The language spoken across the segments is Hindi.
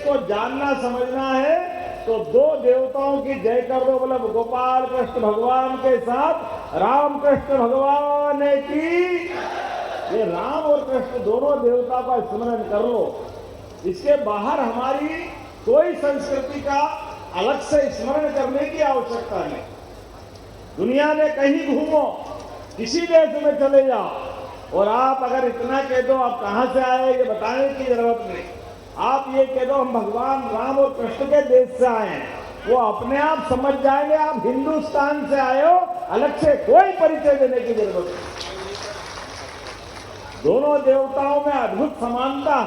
इसको जानना समझना है तो दो देवताओं की जय कर दो, बोले गोपाल कृष्ण भगवान के साथ राम कृष्ण भगवान की। ये राम और कृष्ण दोनों देवता का स्मरण कर लो। इसके बाहर हमारी कोई संस्कृति का अलग से स्मरण करने की आवश्यकता नहीं। दुनिया में कहीं घूमो, किसी देश में चले जाओ और आप अगर इतना कह दो आप कहां से आए ये बताने की जरूरत नहीं। आप ये कह दो हम भगवान राम और कृष्ण के देश से आए हैं, वो अपने आप समझ जाएंगे आप हिंदुस्तान से आए हो, अलग से कोई परिचय देने की जरूरत नहीं। दोनों देवताओं में अद्भुत समानता,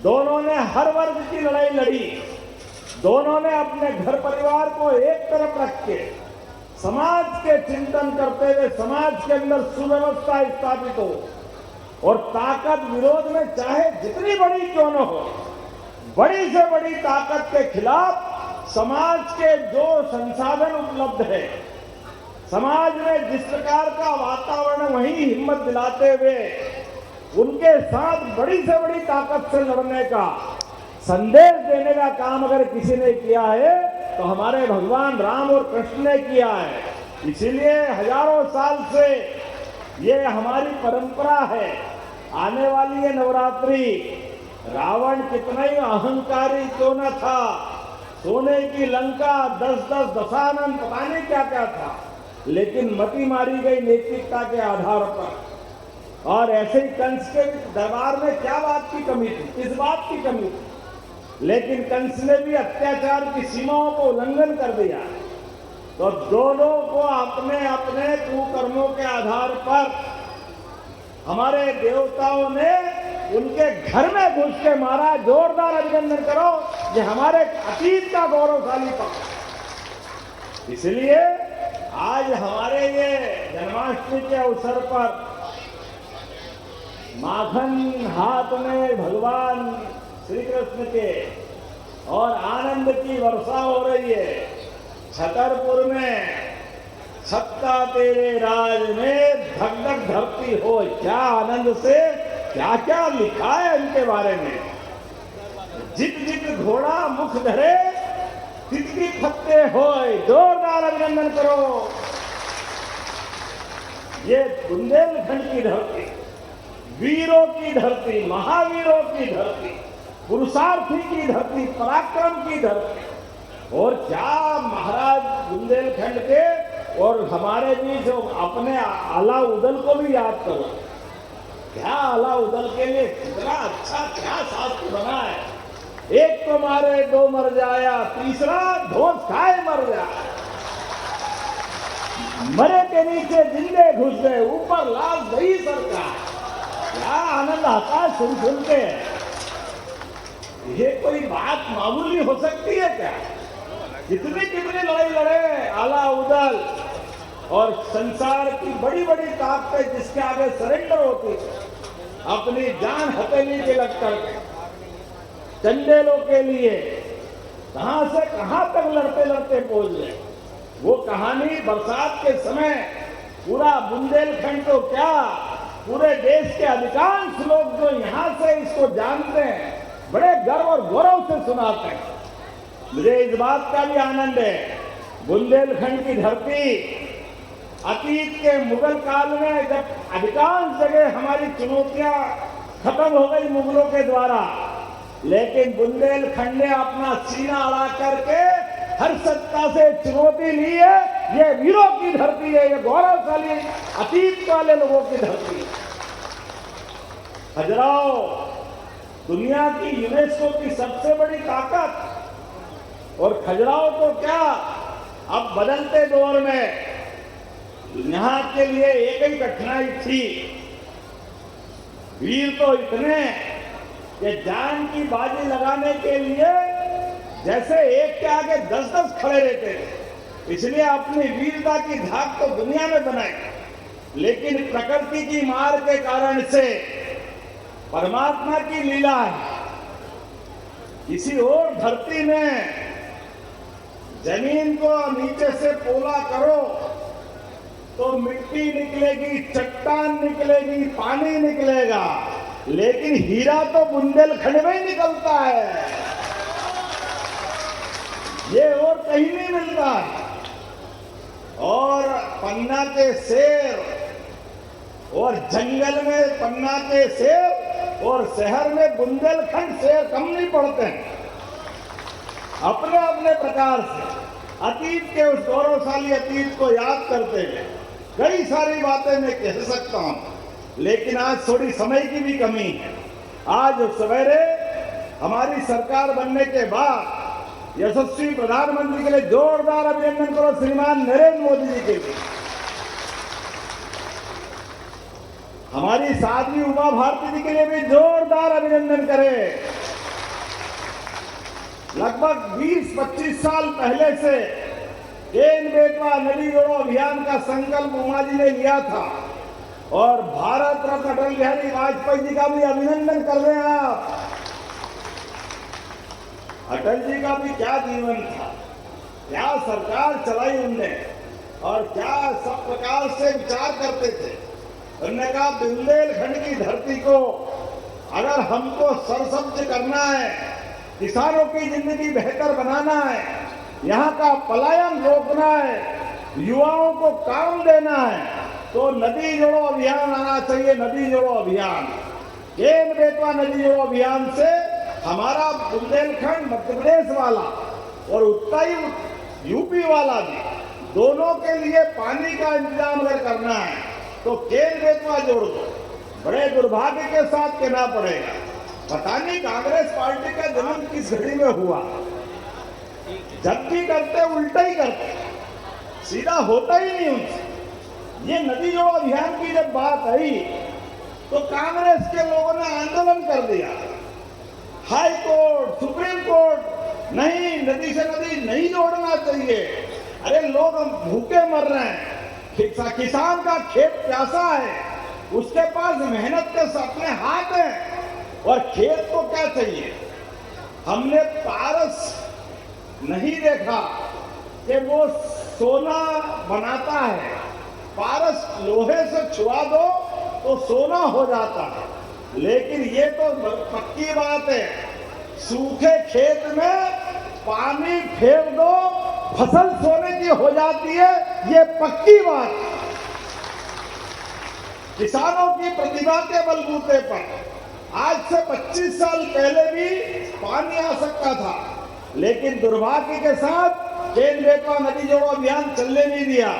दोनों ने हर वर्ग की लड़ाई लड़ी, दोनों ने अपने घर परिवार को एक तरफ रख के समाज के चिंतन करते हुए समाज के अंदर सुव्यवस्था स्थापित हो और ताकत विरोध में चाहे जितनी बड़ी क्यों न हो, बड़ी से बड़ी ताकत के खिलाफ समाज के जो संसाधन उपलब्ध है, समाज में जिस प्रकार का वातावरण वही हिम्मत दिलाते हुए उनके साथ बड़ी से बड़ी ताकत से लड़ने का संदेश देने का काम अगर किसी ने किया है तो हमारे भगवान राम और कृष्ण ने किया है। इसीलिए हजारों साल से ये हमारी परंपरा है। आने वाली ये नवरात्रि, रावण कितना ही अहंकारी क्यों न था, सोने की लंका 10-10 दशानन पता नहीं क्या क्या था, लेकिन मती मारी गई नैतिकता के आधार पर। और ऐसे ही कंस के दरबार में क्या बात की कमी थी, किस बात की कमी थी, लेकिन कंस ने भी अत्याचार की सीमाओं को उल्लंघन कर दिया। तो दोनों को अपने अपने कुकर्मों के आधार पर हमारे देवताओं ने उनके घर में घुस के मारा। जोरदार अभिनंदन करो, ये हमारे अतीत का गौरवशाली पक्ष। इसलिए आज हमारे ये जन्माष्टमी के अवसर पर माखन हाथ में भगवान श्री कृष्ण के और आनंद की वर्षा हो रही है। छतरपुर में सत्ता तेरे राज में धक धक धरती हो, क्या आनंद से क्या क्या लिखा है इनके बारे में। जित जित घोड़ा मुख धरे तितकी फत्ते होए, जोरदार अभिनंदन करो। ये बुंदेलखंड की धरती, वीरों की धरती, महावीरों की धरती, पुरुषार्थी की धरती, पराक्रम की धरती। और क्या महाराज बुंदेलखंड के और हमारे बीच अपने अलाउद्दीन को भी याद करो। क्या अलाउद्दीन के लिए कितना अच्छा क्या शास्त्र बना है। एक तो मारे दो मर जाया, तीसरा धोस खाए मर जाए। मरे के नीचे जिंदे घुस गए, ऊपर लाल दही सरकार। क्या आनंद आता है सुन सुन के। ये कोई बात मामूली हो सकती है क्या? कितनी कितनी लड़ाई लड़े अलाउद्दीन और संसार की बड़ी बड़ी ताकतें जिसके आगे सरेंडर होती है, अपनी जान हथेली पे लग करके चंदेलों के लिए कहां से कहां तक लड़ते लड़ते पहुंच गए। वो कहानी बरसात के समय पूरा बुंदेलखंड तो क्या पूरे देश के अधिकांश लोग जो यहां से इसको जानते हैं बड़े गर्व और गौरव से सुनाते हैं। मुझे इस बात का भी आनंद है, बुंदेलखंड की धरती अतीत के मुगल काल में जब अधिकांश जगह हमारी चुनौतियां खत्म हो गई मुगलों के द्वारा, लेकिन बुंदेलखंड ने अपना सीना अड़ा करके हर सत्ता से चुनौती ली है। ये वीरों की धरती है, ये गौरवशाली अतीत वाले लोगों की धरती है। खजुराहो दुनिया की यूनेस्को की सबसे बड़ी ताकत, और खजुराहो तो क्या अब बदलते दौर में यहां के लिए एक ही कठिनाई थी। वीर तो इतने कि जान की बाजी लगाने के लिए जैसे एक के आगे 10-10 खड़े रहते थे। इसलिए अपनी वीरता की धाक तो दुनिया में बनाई, लेकिन प्रकृति की मार के कारण से परमात्मा की लीला है। किसी और धरती में जमीन को नीचे से पोला करो तो मिट्टी निकलेगी, चट्टान निकलेगी, पानी निकलेगा, लेकिन हीरा तो बुंदेलखंड में ही निकलता है। मिलता है। और पन्ना के सेब और जंगल में पन्ना के सेब और शहर में बुंदेलखंड सेब कम नहीं पड़ते हैं। अपने अपने प्रकार से अतीत के उस गौरवशाली अतीत को याद करते हुए कई सारी बातें मैं कह सकता हूं, लेकिन आज थोड़ी समय की भी कमी है। आज सवेरे हमारी सरकार बनने के बाद यशस्वी प्रधानमंत्री के लिए जोरदार अभिनंदन करो श्रीमान नरेंद्र मोदी जी के लिए। हमारी साध्वी उमा भारती जी के लिए भी जोरदार अभिनंदन करें। लगभग 20-25 साल पहले से केन बेतवा नदी जोड़ो अभियान का संकल्प उमा जी ने लिया था और भारत रत्न अटल बिहारी वाजपेयी जी का भी अभिनंदन कर रहे हैं आप। अटल जी का भी क्या जीवन था, क्या सरकार चलाई उनने और क्या सब प्रकार से विचार करते थे। उन्होंने कहा बुंदेलखंड की धरती को अगर हमको सरसब्ज करना है, किसानों की जिंदगी बेहतर बनाना है, यहाँ का पलायन रोकना है, युवाओं को काम देना है, तो नदी जोड़ो अभियान आना चाहिए। नदी जोड़ो अभियान, केन बेतवा नदी जोड़ो अभियान से हमारा बुंदेलखंड मध्य प्रदेश वाला और उत्तरी यूपी वाला भी, दोनों के लिए पानी का इंतजाम अगर करना है तो केन बेतवा जोड़ दो। बड़े दुर्भाग्य के साथ कहना पड़ेगा, पता नहीं कांग्रेस पार्टी का जन्म किस घड़ी में हुआ। जब भी करते उल्टा ही करते, सीधा होता ही नहीं उनसे। ये नदी जोड़ो अभियान की जब बात आई तो कांग्रेस के लोगों ने आंदोलन कर दिया। हाई कोर्ट, सुप्रीम कोर्ट, नहीं नदी से नदी नहीं जोड़ना चाहिए। अरे लोग भूखे मर रहे हैं, किसान का खेत प्यासा है, उसके पास मेहनत के अपने हाथ हैं और खेत को क्या चाहिए। हमने पारस नहीं देखा कि वो सोना बनाता है, पारस लोहे से छुआ दो तो सोना हो जाता है। लेकिन ये तो पक्की बात है, सूखे खेत में पानी फेर दो फसल सोने की हो जाती है, ये पक्की बात। किसानों की प्रतिभा के बलबूते पर आज से 25 साल पहले भी पानी आ सकता था, लेकिन दुर्भाग्य के साथ केन बेतवा नदी जोड़ो अभियान चलने नहीं दिया।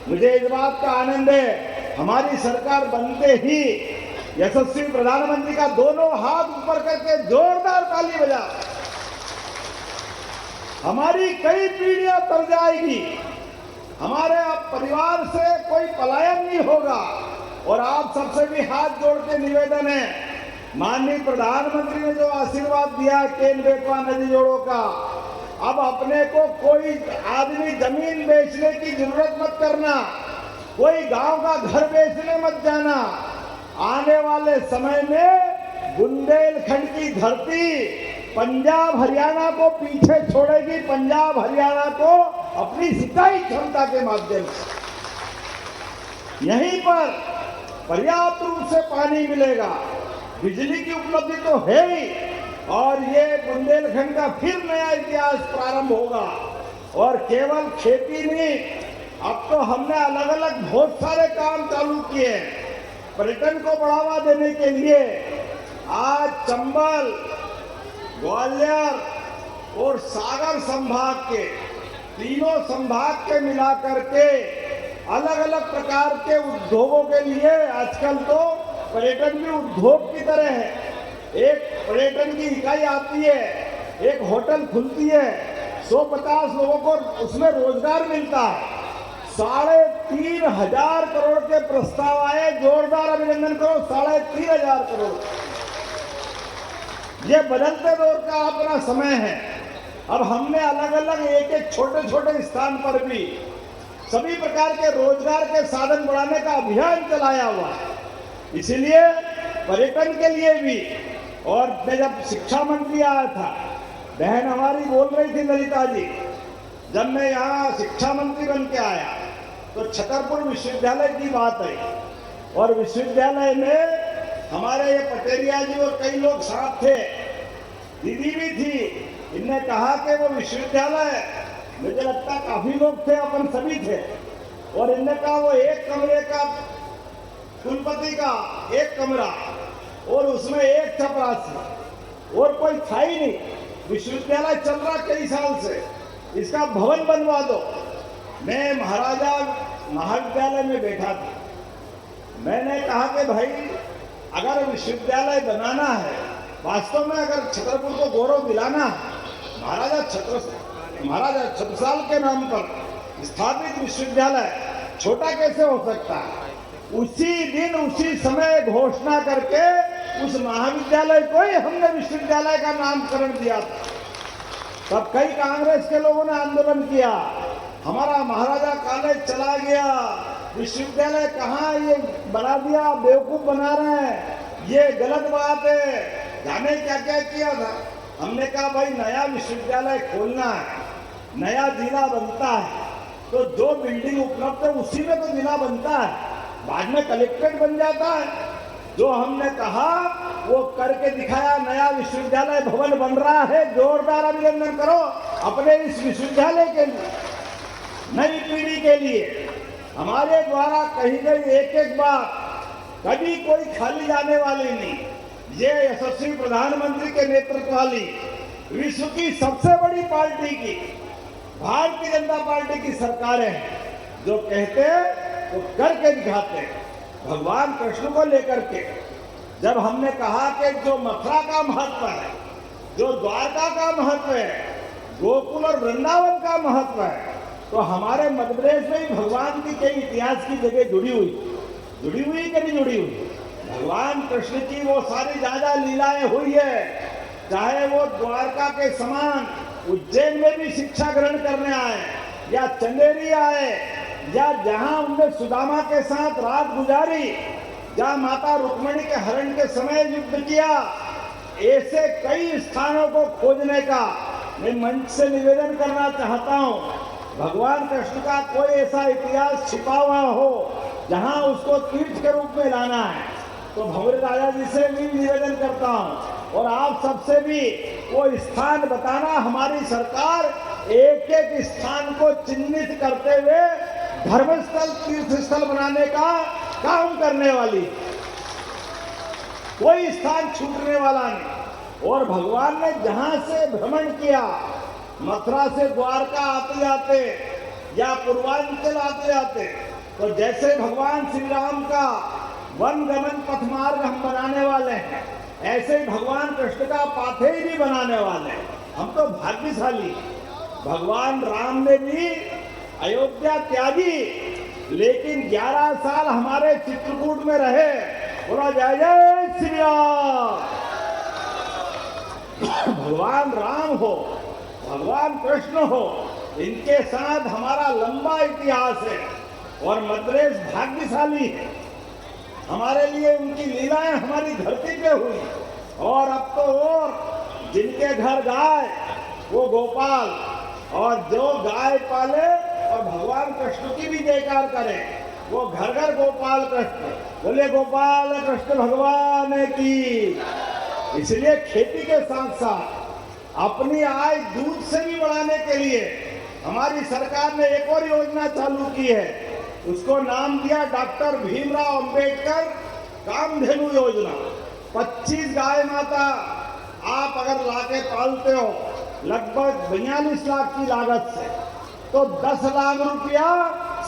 मुझे इस बात का आनंद है, हमारी सरकार बनते ही यशस्वी प्रधानमंत्री का दोनों हाथ ऊपर करके जोरदार ताली बजा। हमारी कई पीढ़ियां तर जाएगी, हमारे परिवार से कोई पलायन नहीं होगा। और आप सबसे भी हाथ जोड़ के निवेदन है, माननीय प्रधानमंत्री ने जो आशीर्वाद दिया केन बेतवा नदी जोड़ो का, अब अपने को कोई आदमी जमीन बेचने की जरूरत मत करना, कोई गांव का घर बेचने मत जाना। आने वाले समय में बुंदेलखंड की धरती पंजाब हरियाणा को पीछे छोड़ेगी। पंजाब हरियाणा को अपनी सिंचाई क्षमता के माध्यम से यहीं पर पर्याप्त रूप से पानी मिलेगा। बिजली की उपलब्धि तो है ही, और ये बुंदेलखंड का फिर नया इतिहास प्रारंभ होगा। और केवल खेती नहीं, अब तो हमने अलग अलग बहुत सारे काम चालू किए हैं पर्यटन को बढ़ावा देने के लिए। आज चंबल, ग्वालियर और सागर संभाग के तीनों संभाग के मिलाकर के अलग अलग प्रकार के उद्योगों के लिए आजकल तो पर्यटन भी उद्योग की तरह है। एक पर्यटन की इकाई आती है, एक होटल खुलती है, 150 लोगों को उसमें रोजगार मिलता है। 3,500 करोड़ के प्रस्ताव आए, जोरदार अभिनंदन करो। 3,500 करोड़। ये बदलते दौर का अपना समय है। अब हमने अलग अलग एक एक छोटे छोटे स्थान पर भी सभी प्रकार के रोजगार के साधन बढ़ाने का अभियान चलाया हुआ है। इसीलिए पर्यटन के लिए भी, और मैं जब शिक्षा मंत्री आया था, बहन हमारी बोल रही थी ललिता जी, जब मैं यहाँ शिक्षा मंत्री बन के आया तो छतरपुर विश्वविद्यालय की बात आई, और विश्वविद्यालय में हमारे ये पटेरिया जी और कई लोग साथ थे, दीदी भी थी। इनने कहा कि वो विश्वविद्यालय मुझे लगता है काफी लोग थे, अपन सभी थे, और इनने कहा वो एक कमरे का कुलपति का एक कमरा और उसमें एक चपरासी और कोई था ही नहीं, विश्वविद्यालय चल रहा कई साल से, इसका भवन बनवा दो। मैं महाराजा महाविद्यालय में बैठा था, मैंने कहा कि भाई अगर विश्वविद्यालय बनाना है, वास्तव में अगर छतरपुर को गौरव दिलाना है, महाराजा छत्रसाल के नाम पर स्थापित विश्वविद्यालय छोटा कैसे हो सकता है? उसी दिन उसी समय घोषणा करके उस महाविद्यालय को ही हमने विश्वविद्यालय का नामकरण दिया था। तब कई कांग्रेस के लोगों ने आंदोलन किया, हमारा महाराजा कॉलेज चला गया, विश्वविद्यालय कहाँ ये बना दिया, बेवकूफ बना रहे हैं, ये गलत बात है, जाने क्या क्या किया था। हमने कहा भाई नया विश्वविद्यालय खोलना है, नया जिला बनता है तो जो बिल्डिंग उपलब्ध है उसी में तो जिला बनता है, बाद में कलेक्ट्रेट बन जाता है। जो हमने कहा वो करके दिखाया, नया विश्वविद्यालय भवन बन रहा है, जोरदार अभिनंदन करो अपने इस विश्वविद्यालय के लिए, नई पीढ़ी के लिए। हमारे द्वारा कही गई एक एक बात कभी कोई खाली जाने वाली नहीं। ये यशस्वी प्रधानमंत्री के नेतृत्व वाली विश्व की सबसे बड़ी पार्टी की, भारतीय जनता पार्टी की सरकारें हैं, जो कहते हैं वो करके दिखाते हैं। भगवान कृष्ण को लेकर के जब हमने कहा कि जो मथुरा का महत्व है, जो द्वारका का महत्व है, गोकुल और वृंदावन का महत्व है, तो हमारे मध्य प्रदेश में ही भगवान की कई इतिहास की जगह जुड़ी हुई कि नहीं जुड़ी हुई? भगवान कृष्ण की वो सारी ज्यादा लीलाएं हुई है, चाहे वो द्वारका के समान उज्जैन में भी शिक्षा ग्रहण करने आए, या चंदेरी आए, या जहां उनने सुदामा के साथ रात गुजारी, जहां माता रुक्मिणी के हरण के समय युद्ध किया, ऐसे कई स्थानों को खोजने का मैं मंच से निवेदन करना चाहता हूं। भगवान कृष्ण का कोई ऐसा इतिहास छिपा हुआ हो जहां उसको तीर्थ के रूप में लाना है, तो भंवरे राजा जी से भी निवेदन करता हूं, और आप सबसे भी वो स्थान बताना। हमारी सरकार एक एक स्थान को चिन्हित करते हुए धर्मस्थल तीर्थस्थल बनाने का काम करने वाली, कोई स्थान छूटने वाला नहीं। और भगवान ने जहां से भ्रमण किया, मथुरा से द्वारका आते जाते या पूर्वांचल आते जाते, तो जैसे भगवान श्री राम का वन गमन पथ मार्ग हम बनाने वाले हैं, ऐसे ही भगवान कृष्ण का पाथेय भी बनाने वाले हैं। हम तो भाग्यशाली, भगवान राम ने भी अयोध्या त्यागी, लेकिन 11 साल हमारे चित्रकूट में रहे। बोला जय जय श्री राम। भगवान राम हो, भगवान कृष्ण हो, इनके साथ हमारा लंबा इतिहास है, और मध्य प्रदेश भाग्यशाली है। हमारे लिए उनकी लीलाएं हमारी धरती पे हुई, और अब तो और जिनके घर गाय वो गोपाल, और जो गाय पाले और भगवान कृष्ण की भी जयकार करे वो घर घर गोपाल कृष्ण। बोले गोपाल कृष्ण भगवान की। इसलिए खेती के साथ साथ अपनी आय दूध से भी बढ़ाने के लिए हमारी सरकार ने एक और योजना चालू की है, उसको नाम दिया डॉक्टर भीमराव अंबेडकर कामधेनु योजना। 25 गाय माता आप अगर लाके पालते हो लगभग 42 लाख की लागत से, तो 10 लाख रुपया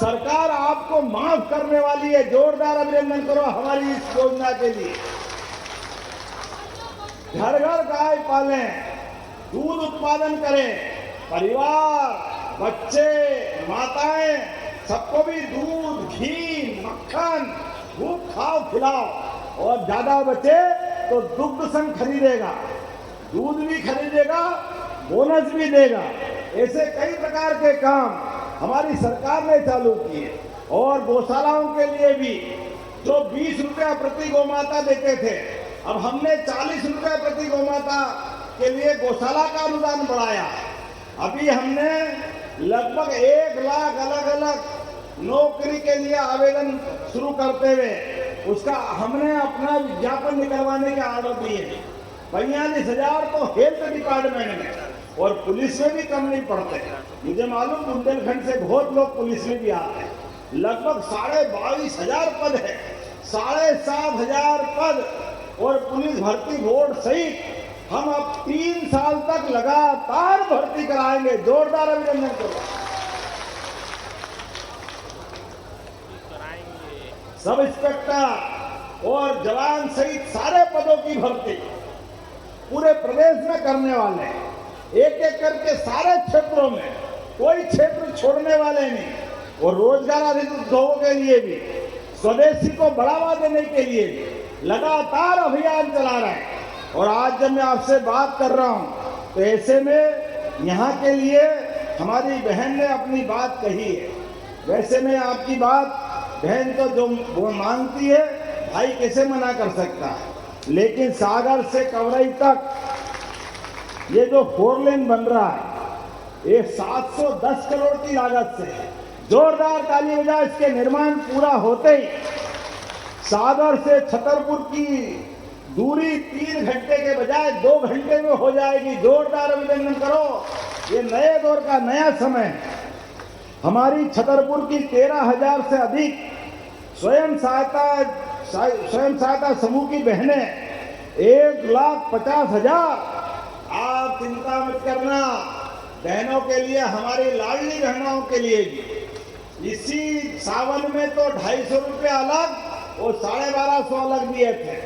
सरकार आपको माफ करने वाली है। जोरदार अभिनंदन करो हमारी इस योजना के लिए। घर घर गाय पालें, दूध उत्पादन करें, परिवार, बच्चे, माताएं सबको भी दूध, घी, मक्खन खूब खाओ खिलाओ, और ज्यादा बचे तो दुग्ध संघ खरीदेगा, दूध भी खरीदेगा, बोनस भी देगा। ऐसे कई प्रकार के काम हमारी सरकार ने चालू किए। और गौशालाओं के लिए भी जो 20 रुपया प्रति गौमाता देते थे, अब हमने 40 रुपया प्रति गौमाता के लिए गौशाला का अनुदान बढ़ाया। अभी हमने लगभग 1 लाख अलग अलग नौकरी के लिए आवेदन शुरू करते हुए उसका हमने अपना विज्ञापन निकलवाने के ऑर्डर दिए। 42,000 तो हेल्थ डिपार्टमेंट में, और पुलिस में भी कम नहीं पड़ते। मुझे मालूम बुंदेलखंड से बहुत लोग पुलिस में भी आते हैं। लगभग 22,500 पद है, 7,500 पद, और पुलिस भर्ती बोर्ड सहित हम अब 3 साल तक लगातार भर्ती कराएंगे। जोरदार अभिनंदन करो। सब इंस्पेक्टर और जवान सहित सारे पदों की भर्ती पूरे प्रदेश में करने वाले हैं। एक एक करके सारे क्षेत्रों में, कोई क्षेत्र छोड़ने वाले नहीं। और रोजगार आधारित उद्योगों के लिए भी, स्वदेशी को बढ़ावा देने के लिए भी लगातार अभियान चला रहे हैं। और आज जब मैं आपसे बात कर रहा हूं तो ऐसे में यहाँ के लिए हमारी बहन ने अपनी बात कही है। वैसे में आपकी बात बहन तो जो वो मांगती है, भाई कैसे मना कर सकता है। लेकिन सागर से कवरई तक ये जो 4 लेन बन रहा है, ये 710 करोड़ की लागत से है। जोरदार ताली बजाओ। इसके निर्माण पूरा होते ही सागर से छतरपुर की दूरी 3 घंटे के बजाय 2 घंटे में हो जाएगी। जोरदार अभिनंदन करो। ये नए दौर का नया समय है। हमारी छतरपुर की 13,000 से अधिक स्वयं सहायता समूह की बहनें, 1,50,000। आप चिंता मत करना, बहनों के लिए, हमारी लाडली बहनों के लिए भी इसी सावन में तो 250 रुपये अलग और 1250 अलग दिए थे।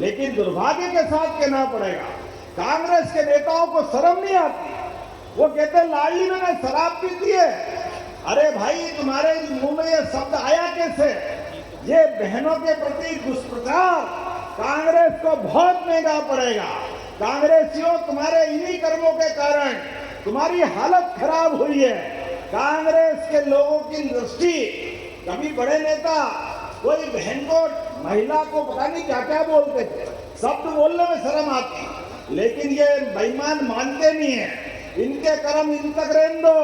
लेकिन दुर्भाग्य के साथ कहना पड़ेगा, कांग्रेस के नेताओं को शर्म नहीं आती। वो कहते लाडली में शराब पीती है। अरे भाई, तुम्हारे मुंह में ये शब्द आया कैसे? ये बहनों के प्रति दुष्प्रचार कांग्रेस को बहुत महंगा पड़ेगा। कांग्रेसियों, तुम्हारे इन्हीं कर्मों के कारण तुम्हारी हालत खराब हुई है। कांग्रेस के लोगों की दृष्टि, कभी बड़े नेता कोई बहन को, महिला को पता नहीं क्या क्या बोलते थे, शब्द बोलने में शर्म आती। लेकिन ये बेईमान मानते नहीं है। इनके कर्म इन तक रहने दो।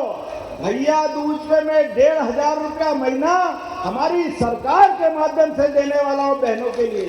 भैया दूज पे मैं 1,500 रुपया महीना हमारी सरकार के माध्यम से देने वाला हूं बहनों के लिए।